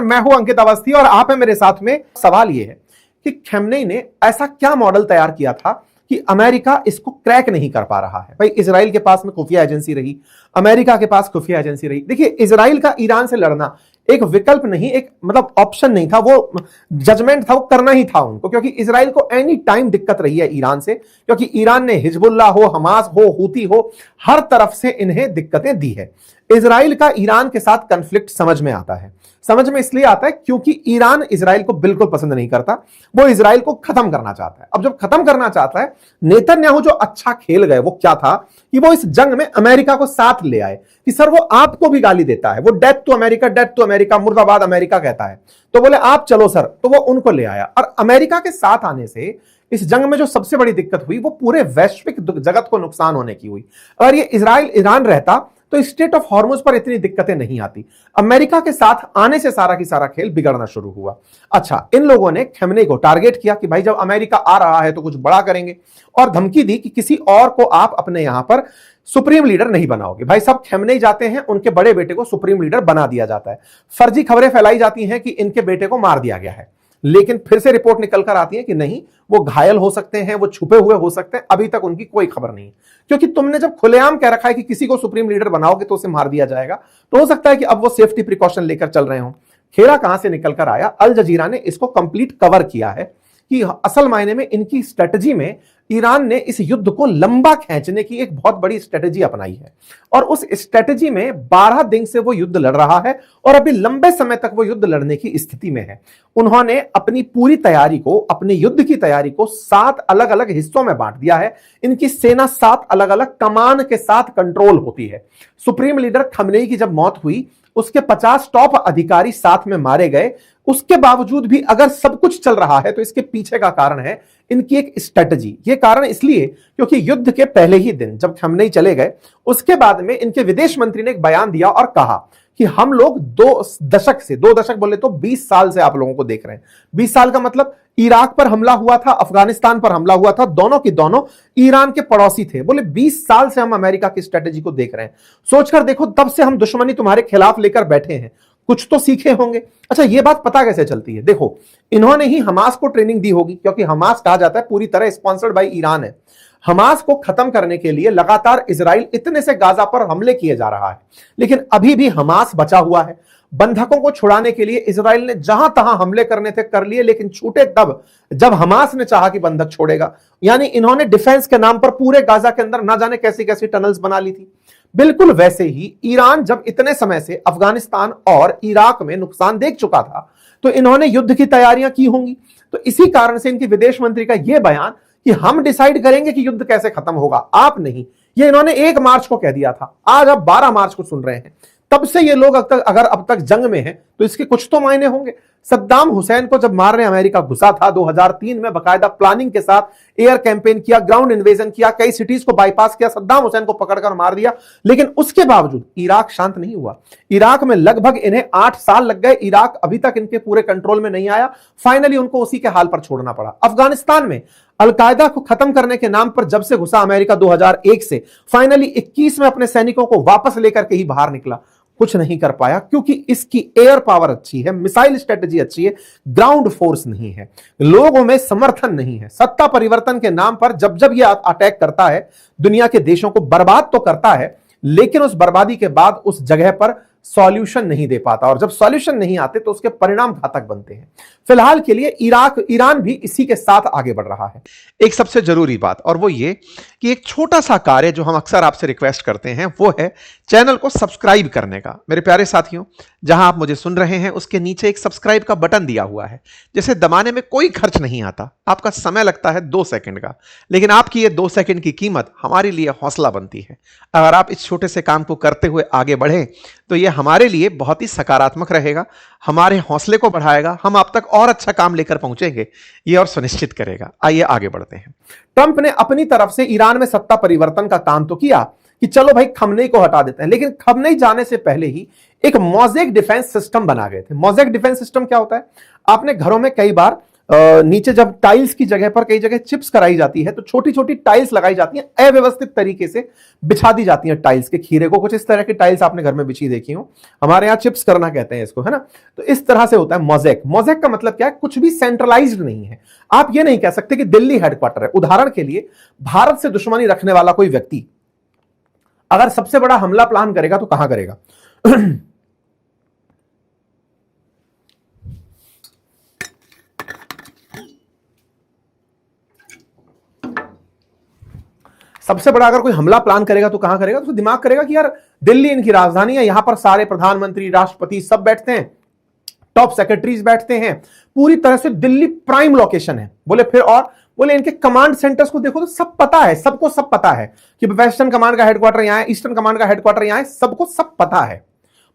मैं हूं अंकित अवस्थी और आप हैं मेरे साथ में। सवाल यह है कि खamenei ने ऐसा क्या मॉडल तैयार किया था कि अमेरिका इसको क्रैक नहीं कर पा रहा है। भाई इजराइल के पास में खुफिया एजेंसी रही, अमेरिका के पास खुफिया एजेंसी रही। देखिए इजराइल का ईरान से लड़ना एक विकल्प नहीं, एक मतलब ऑप्शन नहीं था, वो जजमेंट था, वो करना ही था उनको, क्योंकि इजराइल को एनी टाइम दिक्कत रही है ईरान से, क्योंकि ईरान ने हिजबुल्लाह हो, हमास हो, हूती हो, हर तरफ से इन्हें दिक्कतें दी है। इजराइल का ईरान के साथ कन्फ्लिक्ट समझ में आता है, समझ में इसलिए आता है क्योंकि ईरान इजराइल को बिल्कुल पसंद नहीं करता, वो इजराइल को खत्म करना चाहता है। अब जब खत्म करना चाहता है, नेतन्याहू जो अच्छा खेल गए वो क्या था कि वो इस जंग में अमेरिका को साथ ले आए, कि सर वो आपको भी गाली देता है, वो death to America, death to America, मुर्दाबाद अमेरिका कहता है, तो बोले आप चलो सर, तो वो उनको ले आया। और अमेरिका के साथ आने से इस जंग में जो सबसे बड़ी दिक्कत हुई वो पूरे वैश्विक जगत को नुकसान होने की हुई। अगर ये इजराइल ईरान रहता तो स्टेट ऑफ हॉर्मुज पर इतनी दिक्कतें नहीं आती। अमेरिका के साथ आने से सारा की सारा खेल बिगड़ना शुरू हुआ। अच्छा, इन लोगों ने खamenei को टारगेट किया कि भाई जब अमेरिका आ रहा है तो कुछ बड़ा करेंगे, और धमकी दी कि किसी और को आप अपने यहां पर सुप्रीम लीडर नहीं बनाओगे। भाई सब खamenei जाते हैं, उनके बड़े बेटे को सुप्रीम लीडर बना दिया जाता है। फर्जी खबरें फैलाई जाती हैं कि इनके बेटे को मार दिया गया है, लेकिन फिर से रिपोर्ट निकल कर आती है कि नहीं, वो घायल हो सकते हैं, वो छुपे हुए हो सकते हैं, अभी तक उनकी कोई खबर नहीं। क्योंकि तुमने जब खुलेआम कह रखा है कि किसी को सुप्रीम लीडर बनाओगे तो उसे मार दिया जाएगा, तो हो सकता है कि अब वो सेफ्टी प्रिकॉशन लेकर चल रहे हो। खेला कहां से निकल कर आया, अल जजीरा ने इसको कंप्लीट कवर किया है कि असल मायने में इनकी स्ट्रेटजी में ईरान ने इस युद्ध को लंबा खींचने की एक बहुत बड़ी स्ट्रेटजी अपनाई है, और उस स्ट्रेटजी में 12 दिन से वो युद्ध लड़ रहा है और अभी लंबे समय तक वो युद्ध लड़ने की स्थिति में है। उन्होंने अपनी पूरी तैयारी को, अपने युद्ध की तैयारी को 7 अलग अलग हिस्सों में बांट दिया है। इनकी सेना 7 अलग अलग कमान के साथ कंट्रोल होती है। सुप्रीम लीडर खamenei की जब मौत हुई, उसके 50 टॉप अधिकारी साथ में मारे गए। उसके बावजूद भी अगर सब कुछ चल रहा है तो इसके पीछे का कारण है इनकी एक स्ट्रेटजी। ये कारण इसलिए क्योंकि युद्ध के पहले ही दिन जब खamenei चले गए, उसके बाद में इनके विदेश मंत्री ने एक बयान दिया और कहा कि हम लोग 2 दशक बोले तो 20 साल से आप लोगों को देख रहे हैं। 20 साल का मतलब इराक पर हमला हुआ था, अफगानिस्तान पर हमला हुआ था, दोनों की दोनों ईरान के पड़ोसी थे। बोले 20 साल से हम अमेरिका की स्ट्रेटजी को देख रहे हैं। सोचकर देखो, तब से हम दुश्मनी तुम्हारे खिलाफ लेकर बैठे हैं, कुछ तो सीखे होंगे। अच्छा, ये बात पता कैसे चलती है? देखो, इन्होंने ही हमास को ट्रेनिंग दी होगी, क्योंकि हमास कहा जाता है पूरी तरह स्पॉन्सर्ड बाय ईरान है। हमास को खत्म करने के लिए लगातार इजराइल इतने से गाजा पर हमले किए जा रहा है, लेकिन अभी भी हमास बचा हुआ है। बंधकों को छुड़ाने के लिए इजराइल ने जहां तहां हमले करने थे कर लिए, लेकिन छूटे तब जब हमास ने चाहा कि बंधक छोड़ेगा। यानी इन्होंने डिफेंस के नाम पर पूरे गाजा के अंदर ना जाने कैसी कैसी टनल्स बना ली थी। बिल्कुल वैसे ही ईरान जब इतने समय से अफगानिस्तान और इराक में नुकसान देख चुका था, तो इन्होंने युद्ध की तैयारियां की होंगी। तो इसी कारण से इनके विदेश मंत्री का यह बयान कि हम डिसाइड करेंगे कि युद्ध कैसे खत्म होगा, आप नहीं, ये इन्होंने 1 मार्च को कह दिया था। आज आप 12 मार्च को सुन रहे हैं। तब से ये लोग अगर अब तक जंग में हैं तो इसके कुछ तो मायने होंगे। सद्दाम हुसैन को जब मारने अमेरिका घुसा था 2003 में, बकायदा प्लानिंग के साथ एयर कैंपेन किया, ग्राउंड इन्वेजन किया, कई सिटीज को बाईपास किया, सद्दाम हुसैन को पकड़कर मार दिया, लेकिन उसके बावजूद इराक शांत नहीं हुआ। इराक में लगभग इन्हें 8 साल लग गए, इराक अभी तक इनके पूरे कंट्रोल में नहीं आया। फाइनली उनको उसी के हाल पर छोड़ना पड़ा। अफगानिस्तान में अलकायदा को खत्म करने के नाम पर जब से घुसा अमेरिका 2001 से, फाइनली 21 में अपने सैनिकों को वापस लेकर के ही बाहर निकला, कुछ नहीं कर पाया, क्योंकि इसकी एयर पावर अच्छी है, मिसाइल स्ट्रेटजी अच्छी है, ग्राउंड फोर्स नहीं है, लोगों में समर्थन नहीं है। सत्ता परिवर्तन के नाम पर जब जब यह अटैक करता है, दुनिया के देशों को बर्बाद तो करता है, लेकिन उस बर्बादी के बाद उस जगह पर सॉल्यूशन नहीं दे पाता, और जब सॉल्यूशन नहीं आते तो उसके परिणाम घातक बनते हैं। फिलहाल के लिए ईरान भी इसी के साथ आगे बढ़ रहा है। एक सबसे जरूरी बात, और वो ये कि एक छोटा सा कार्य जो हम अक्सर आपसे रिक्वेस्ट करते हैं, वो है चैनल को सब्सक्राइब करने का। मेरे प्यारे साथियों, जहां आप मुझे सुन रहे हैं उसके नीचे एक सब्सक्राइब का बटन दिया हुआ है, जिसे दबाने में कोई खर्च नहीं आता, आपका समय लगता है 2 सेकंड का, लेकिन आपकी ये 2 सेकंड की कीमत हमारे लिए हौसला बनती है। अगर आप इस छोटे से काम को करते हुए आगे बढ़े तो ये हमारे लिए बहुत ही सकारात्मक रहेगा, हमारे हौसले को बढ़ाएगा, हम आप तक और अच्छा काम लेकर पहुंचेंगे, ये और सुनिश्चित करेगा। आइए आगे बढ़ते हैं। ट्रंप ने अपनी तरफ से ईरान में सत्ता परिवर्तन का काम तो किया कि चलो भाई खamenei को हटा देते हैं, लेकिन खamenei जाने से पहले ही एक मोज़ेक डिफेंस सिस्टम बना गए थे। मोज़ेक डिफेंस सिस्टम क्या होता है? आपने घरों में कई बार नीचे जब टाइल्स की जगह पर कई जगह चिप्स कराई जाती है तो छोटी छोटी टाइल्स लगाई जाती हैं, अव्यवस्थित तरीके से बिछा दी जाती हैं टाइल्स के खीरे को। कुछ इस तरह की टाइल्स आपने घर में बिछी देखी हो, हमारे यहाँ चिप्स करना कहते हैं इसको, है ना। तो इस तरह से होता है मोज़ेक। मोज़ेक का मतलब क्या है? कुछ भी सेंट्रलाइज्ड नहीं है। आप ये नहीं कह सकते कि दिल्ली हेडक्वार्टर है। उदाहरण के लिए, भारत से दुश्मनी रखने वाला कोई व्यक्ति अगर सबसे बड़ा हमला प्लान करेगा तो कहां करेगा? सबसे बड़ा अगर कोई हमला प्लान करेगा तो कहां करेगा? तो दिमाग करेगा कि यार दिल्ली इनकी राजधानी है, यहां पर सारे प्रधानमंत्री, राष्ट्रपति सब बैठते हैं, टॉप सेक्रेटरीज बैठते हैं, पूरी तरह से दिल्ली प्राइम लोकेशन है। बोले फिर और? बोले इनके कमांड सेंटर्स को देखो तो सब पता है, सबको सब पता है कि वेस्टर्न कमांड का हेडक्वार्टर यहां है, ईस्टर्न कमांड का हेडक्वार्टर यहां है, सबको सब पता है।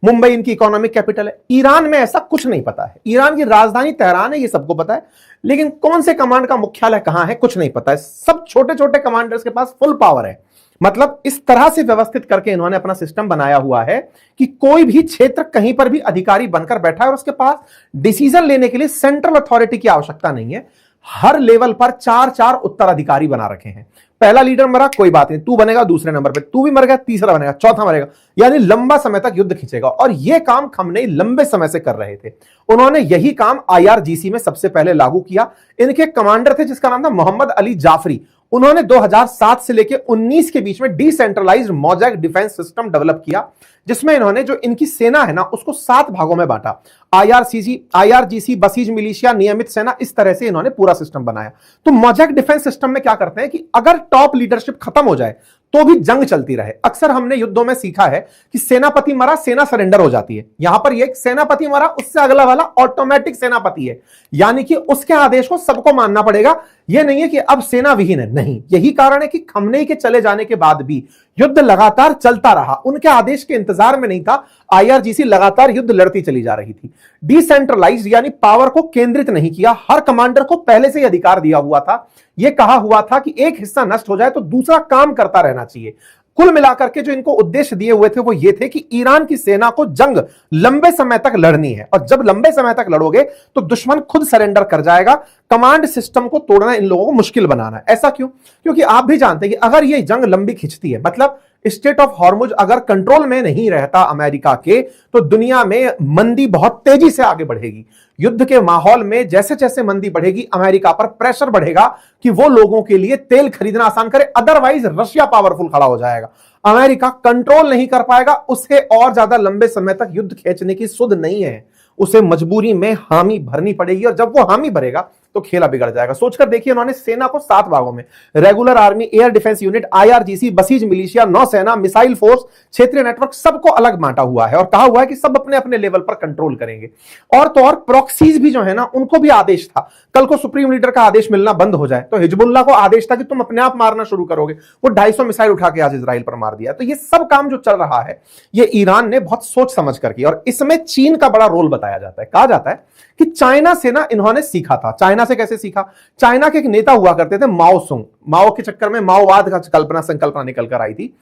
मुंबई इनकी इकोनॉमिक कैपिटल है। ईरान में ऐसा कुछ नहीं पता है। ईरान की राजधानी तेहरान है, ये सबको पता है, लेकिन कौन से कमांड का मुख्यालय कहां है कुछ नहीं पता है। सब छोटे छोटे कमांडर्स के पास फुल पावर है। मतलब इस तरह से व्यवस्थित करके इन्होंने अपना सिस्टम बनाया हुआ है कि कोई भी क्षेत्र कहीं पर भी अधिकारी बनकर बैठा है और उसके पास डिसीजन लेने के लिए सेंट्रल अथॉरिटी की आवश्यकता नहीं है। हर लेवल पर 4-4 उत्तराधिकारी बना रखे हैं। पहला लीडर मरा, कोई बात नहीं, तू बनेगा दूसरे नंबर पे, तू भी मर गया, तीसरा बनेगा, चौथा मरेगा, यानी लंबा समय तक युद्ध खींचेगा। और यह काम खमनेई लंबे समय से कर रहे थे। उन्होंने यही काम IRGC में सबसे पहले लागू किया। इनके कमांडर थे जिसका नाम था मोहम्मद अली जाफरी। उन्होंने 2007 से लेकर 19 के बीच में decentralised mosaic defence system develop किया, जिसमें इन्होंने जो इनकी सेना है ना उसको 7 भागों में बांटा। IRGC, बसीज मिलिशिया, नियमित सेना, इस तरह से इन्होंने पूरा सिस्टम बनाया। तो मोज़ेक डिफेंस सिस्टम में क्या करते हैं कि अगर टॉप लीडरशिप खत्म हो जाए तो भी जंग चलती रहे। अक्सर हमने युद्धों में सीखा है कि सेनापति मरा, सेना सरेंडर हो जाती है। यहां पर एक सेनापति मरा, उससे अगला वाला ऑटोमेटिक सेनापति है, यानी कि उसके आदेश को सबको मानना पड़ेगा। यह नहीं है कि अब सेना विहीन है, नहीं। यही कारण है कि खमनेई के चले जाने के बाद भी युद्ध लगातार चलता रहा। उनके आदेश के इंतजार में नहीं था, IRGC लगातार युद्ध लड़ती चली जा रही थी। डिसेंट्रलाइज्ड यानी पावर को केंद्रित नहीं किया, हर कमांडर को पहले से ही अधिकार दिया हुआ था। यह कहा हुआ था कि एक हिस्सा नष्ट हो जाए तो दूसरा काम करता रहना चाहिए। कुल मिलाकर के जो इनको उद्देश्य दिए हुए थे वो ये थे कि ईरान की सेना को जंग लंबे समय तक लड़नी है, और जब लंबे समय तक लड़ोगे तो दुश्मन खुद सरेंडर कर जाएगा। कमांड सिस्टम को तोड़ना इन लोगों को मुश्किल बनाना है। ऐसा क्यों? क्योंकि आप भी जानते हैं कि अगर ये जंग लंबी खिंचती है, मतलब स्टेट ऑफ हॉर्मुज अगर कंट्रोल में नहीं रहता अमेरिका के, तो दुनिया में मंदी बहुत तेजी से आगे बढ़ेगी। युद्ध के माहौल में जैसे जैसे मंदी बढ़ेगी, अमेरिका पर प्रेशर बढ़ेगा कि वो लोगों के लिए तेल खरीदना आसान करे, अदरवाइज रशिया पावरफुल खड़ा हो जाएगा। अमेरिका कंट्रोल नहीं कर पाएगा, उसे और ज्यादा लंबे समय तक युद्ध खींचने की सुध नहीं है। उसे मजबूरी में हामी भरनी पड़ेगी, और जब वो हामी भरेगा तो खेला बिगड़ जाएगा। सोचकर देखिए, उन्होंने सेना को 7 भागों में, regular army, air defence unit, IRGC, buses militia, नौसेना, मिसाइल फोर्स, क्षेत्रीय नेटवर्क, सबको अलग बांटा हुआ है और कहा हुआ है कि सब अपने अपने लेवल पर कंट्रोल करेंगे। और तो और प्रॉक्सीज भी जो है ना, उनको भी आदेश था, कल को सुप्रीम लीडर का आदेश मिलना बंद हो जाए तो हिजबुल्लाह को आदेश था कि तुम अपने आप मारना शुरू करोगे। वो 250 मिसाइल उठा के आज इजराइल पर मार दिया। तो ये सब काम जो चल रहा है, ये ईरान ने बहुत सोच समझ कर किया, और इसमें चीन का बड़ा रोल बताया जाता है। कहा जाता है कि चाइना से ना इन्होंने सीखा था। चाइना से कैसे सीखा? चाइना के एक नेता हुआ करते थे माओ सुंग। माओ के चक्कर में माओवाद का संकल्पना निकल कर आई थी।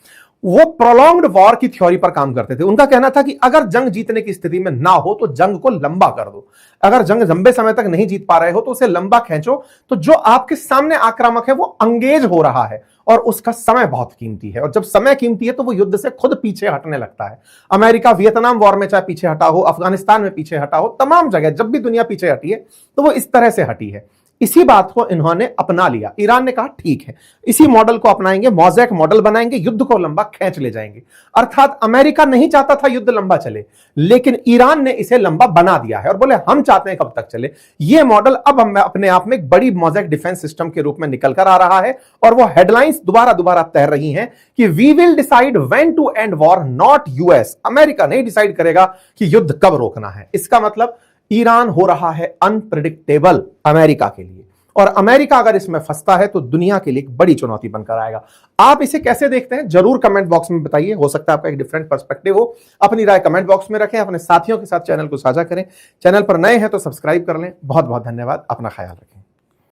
वो प्रोलॉन्ग्ड वॉर की थ्योरी पर काम करते थे। उनका कहना था कि अगर जंग जीतने की स्थिति में ना हो तो जंग को लंबा कर दो। अगर जंग लंबे समय तक नहीं जीत पा रहे हो तो उसे लंबा खींचो, तो जो आपके सामने आक्रामक है वो अंगेज हो रहा है और उसका समय बहुत कीमती है, और जब समय कीमती है तो वो युद्ध से खुद पीछे हटने लगता है। अमेरिका वियतनाम वॉर में चाहे पीछे हटा हो, अफगानिस्तान में पीछे हटा हो, तमाम जगह जब भी दुनिया पीछे हटी है तो वो इस तरह से हटी है। इसी बात को इन्होंने अपना लिया। ईरान ने कहा ठीक है, इसी मॉडल को अपनाएंगे, मोज़ेक मॉडल बनाएंगे, युद्ध को लंबा खींच ले जाएंगे। अर्थात अमेरिका नहीं चाहता था युद्ध लंबा चले, लेकिन ईरान ने इसे लंबा बना दिया है और बोले हम चाहते हैं कब तक चले। यह मॉडल अब अपने आप में एक बड़ी मोज़ेक डिफेंस सिस्टम के रूप में निकल कर आ रहा है, और वो हेडलाइंस दोबारा तैर रही हैं कि we will decide when to end war, not US। America नहीं डिसाइड करेगा कि युद्ध कब रोकना है। इसका मतलब ईरान हो रहा है अनप्रेडिक्टेबल अमेरिका के लिए, और अमेरिका अगर इसमें फंसता है तो दुनिया के लिए एक बड़ी चुनौती बनकर आएगा। आप इसे कैसे देखते हैं जरूर कमेंट बॉक्स में बताइए। हो सकता है आपका एक डिफरेंट पर्सपेक्टिव हो। अपनी राय कमेंट बॉक्स में रखें, अपने साथियों के साथ चैनल को साझा करें। चैनल पर नए हैं तो सब्सक्राइब कर लें। बहुत बहुत धन्यवाद। अपना ख्याल रखें।